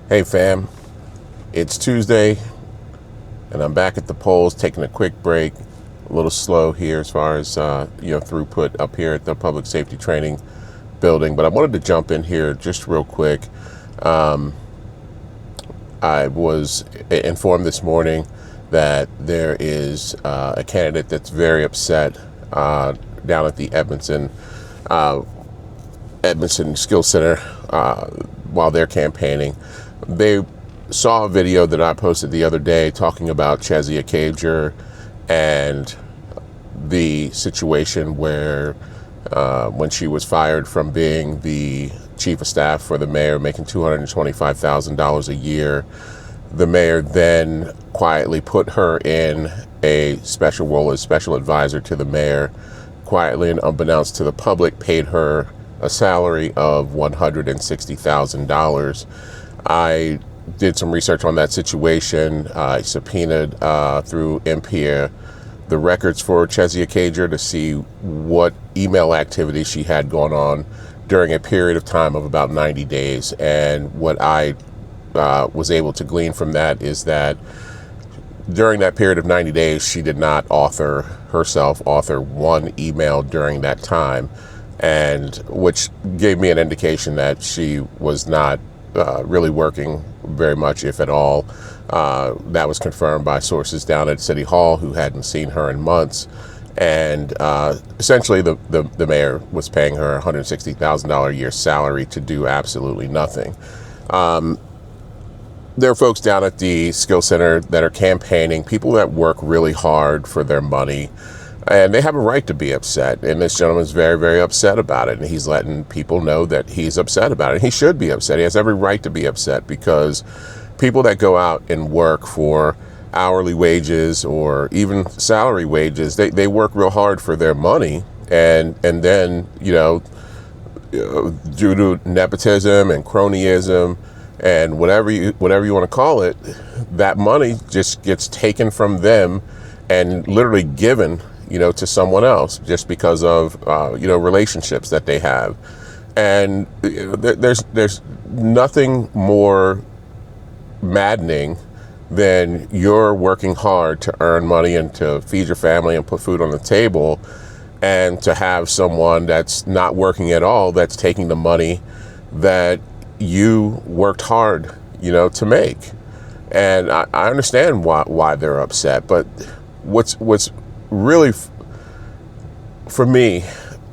Hey fam, it's Tuesday and I'm back at the polls taking a quick break. A little slow here as far as throughput up here at the public safety training building, but I wanted to jump in here just real quick. I was informed this morning that there is a candidate that's very upset down at the Edmondson Skills Center while they're campaigning. They saw a video that I posted the other day talking about Chezia Cager and the situation where when she was fired from being the chief of staff for the mayor, making $225,000 a year, the mayor then quietly put her in a special role as special advisor to the mayor, quietly and unbeknownst to the public, paid her a salary of $160,000. I did some research on that situation. I subpoenaed through MPA the records for Chezia Cager to see what email activity she had going on during a period of time of about 90 days. And what I was able to glean from that is that during that period of 90 days, she did not author one email during that time, and which gave me an indication that she was not really working very much, if at all. That was confirmed by sources down at City Hall who hadn't seen her in months. And essentially, the mayor was paying her $160,000 a year salary to do absolutely nothing. There are folks down at the Skill Center that are campaigning, people that work really hard for their money, and they have a right to be upset. And this gentleman's very, very upset about it. And he's letting people know that he's upset about it. And he should be upset. He has every right to be upset, because people that go out and work for hourly wages or even salary wages, they work real hard for their money. And then, due to nepotism and cronyism and whatever you want to call it, that money just gets taken from them and literally given, to someone else just because of, relationships that they have. And there's nothing more maddening than you're working hard to earn money and to feed your family and put food on the table, and to have someone that's not working at all that's taking the money that you worked hard, to make. And I understand why they're upset, but what's really for me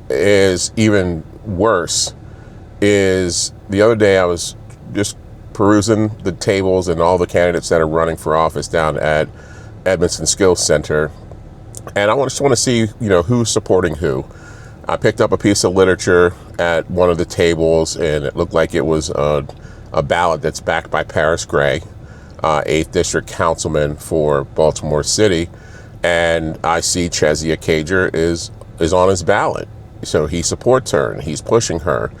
is even worse is the other day I was just perusing the tables and all the candidates that are running for office down at Edmondson Skills Center, and I just want to see who's supporting who. I picked up a piece of literature at one of the tables, and it looked like it was a ballot that's backed by Paris Gray, 8th District Councilman for Baltimore City. And I see Chezia Cager is on his ballot. So he supports her and he's pushing her.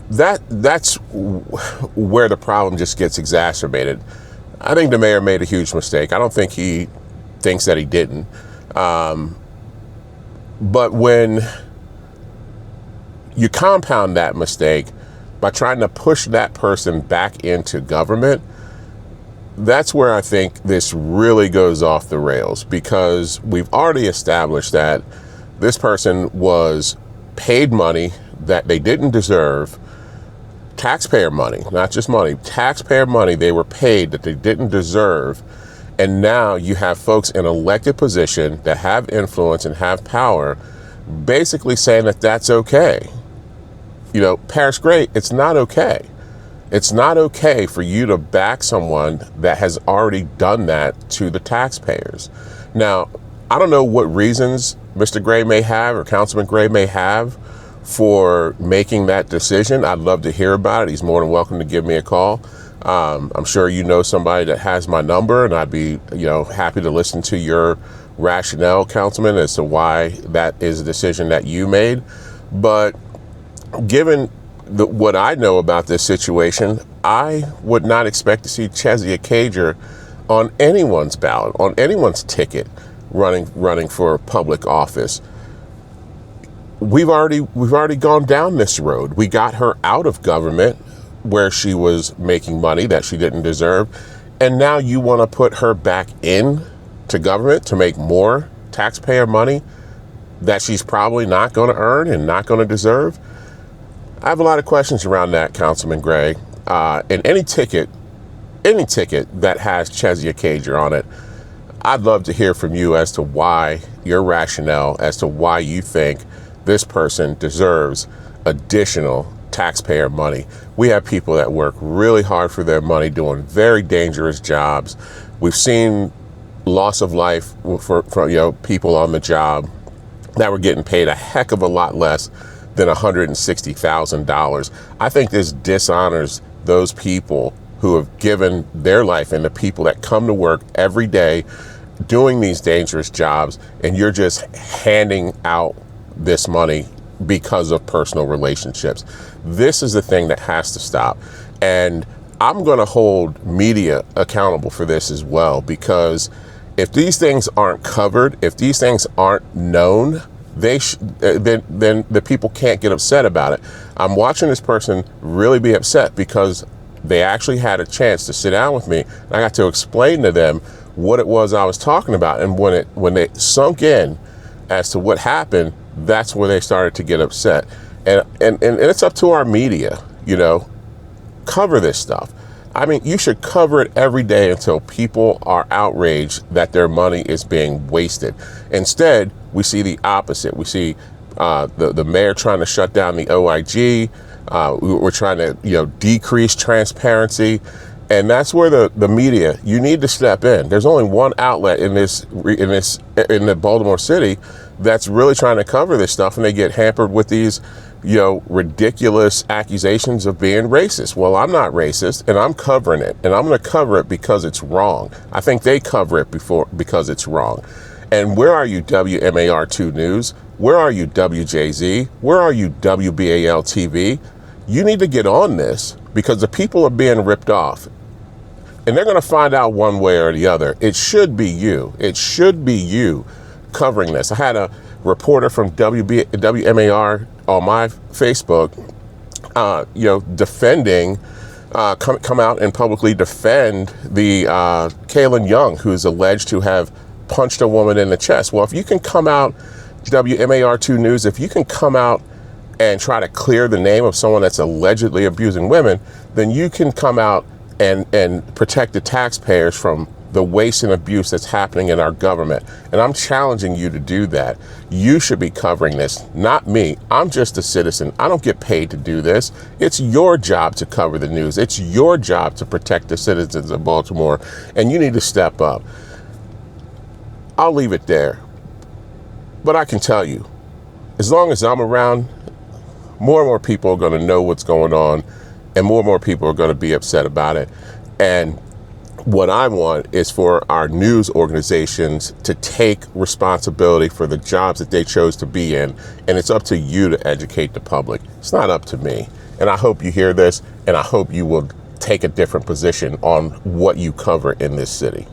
That's where the problem just gets exacerbated. I think the mayor made a huge mistake. I don't think he thinks that he didn't. But when you compound that mistake by trying to push that person back into government, that's where I think this really goes off the rails, because we've already established that this person was paid money that they didn't deserve, taxpayer money, not just money, taxpayer money they were paid that they didn't deserve. And now you have folks in elected position that have influence and have power basically saying that that's okay. Paris Gray, it's not okay. It's not okay for you to back someone that has already done that to the taxpayers. Now, I don't know what reasons Mr. Gray may have or Councilman Gray may have for making that decision. I'd love to hear about it. He's more than welcome to give me a call. I'm sure somebody that has my number, and I'd be happy to listen to your rationale, Councilman, as to why that is a decision that you made. But given what I know about this situation, I would not expect to see Chezia Cager on anyone's ballot, on anyone's ticket, running for public office. We've already gone down this road. We got her out of government where she was making money that she didn't deserve. And now you want to put her back in to government to make more taxpayer money that she's probably not going to earn and not going to deserve. I have a lot of questions around that, Councilman Gray. And any ticket that has Chezia Cager on it, I'd love to hear from you as to why, your rationale as to why you think this person deserves additional taxpayer money. We have people that work really hard for their money, doing very dangerous jobs. We've seen loss of life for people on the job that were getting paid a heck of a lot less than $160,000. I think this dishonors those people who have given their life and the people that come to work every day doing these dangerous jobs, and you're just handing out this money because of personal relationships. This is the thing that has to stop. And I'm going to hold media accountable for this as well, because if these things aren't covered, if these things aren't known, then the people can't get upset about it. I'm watching this person really be upset because they actually had a chance to sit down with me, and I got to explain to them what it was I was talking about. And when they sunk in as to what happened, that's where they started to get upset. And it's up to our media, cover this stuff. I mean, you should cover it every day until people are outraged that their money is being wasted. Instead, we see the opposite. We see the mayor trying to shut down the OIG. We're trying to, decrease transparency. And that's where the media, you need to step in. There's only one outlet in the Baltimore City that's really trying to cover this stuff, and they get hampered with these, ridiculous accusations of being racist. Well, I'm not racist, and I'm covering it, and I'm going to cover it because it's wrong. I think they cover it because it's wrong. And where are you, WMAR2 News? Where are you, WJZ? Where are you, WBAL TV? You need to get on this, because the people are being ripped off. And they're going to find out one way or the other. It should be you. It should be you covering this. I had a reporter from WMAR on my Facebook, defending, come out and publicly defend the Kaylin Young, who's alleged to have punched a woman in the chest. Well, if you can come out, WMAR2 News, if you can come out and try to clear the name of someone that's allegedly abusing women, then you can come out and protect the taxpayers from the waste and abuse that's happening in our government. And I'm challenging you to do that. You should be covering this, not me. I'm just a citizen. I don't get paid to do this. It's your job to cover the news. It's your job to protect the citizens of Baltimore, and you need to step up. I'll leave it there. But I can tell you, as long as I'm around, more and more people are going to know what's going on, and more people are going to be upset about it. And what I want is for our news organizations to take responsibility for the jobs that they chose to be in. And it's up to you to educate the public. It's not up to me. And I hope you hear this, and I hope you will take a different position on what you cover in this city.